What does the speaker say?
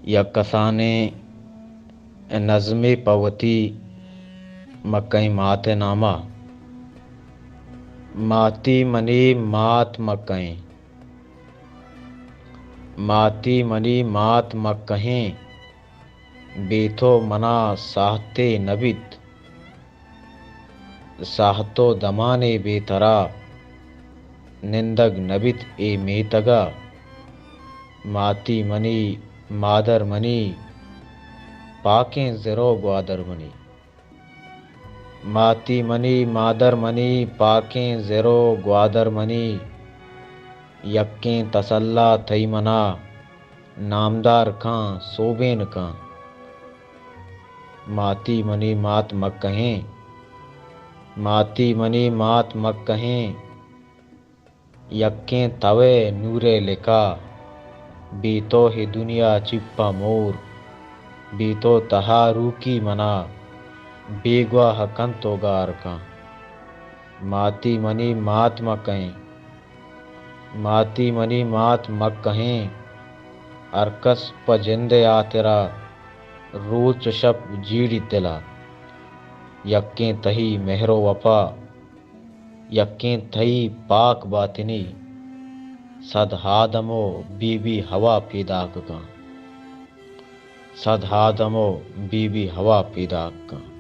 या कसाने नज़्मे पवती मकई माते नामा। माती मनी मात मकई, माती मनी मात मकहें। बेथो मना साहते नबित, साहतो दमाने बेतरा। निंदग नबित ए मेतगा, माती मनी मादर मनी। पाकें ज़रो ग्वादर मनी। माती मनी मादर मनी, पाकें ज़रो ग्वादर मनी। यक्कें तसल्ला थई मना, नामदार खां सोबेन कां। माती मनी मात मकहें, माती मनी मात मकहें। यक्कें तवे नूरे लिखा, बीतो ही दुनिया चिप्पा मोर। बीतो तहा रूकी मना, बेगवा हकन तो गार का। माती मनी मात मकहें, माती मनी मात मकहें। अरकस पजिंदे आ तेरा, रोच शप जीड़ी तिला। यक्कें तही मेहरो वफा, यक्कें थई पाक बातिनी। सद हादमो बीबी हवा पीदाक का, सद हादमो बीबी हवा पीदाक का।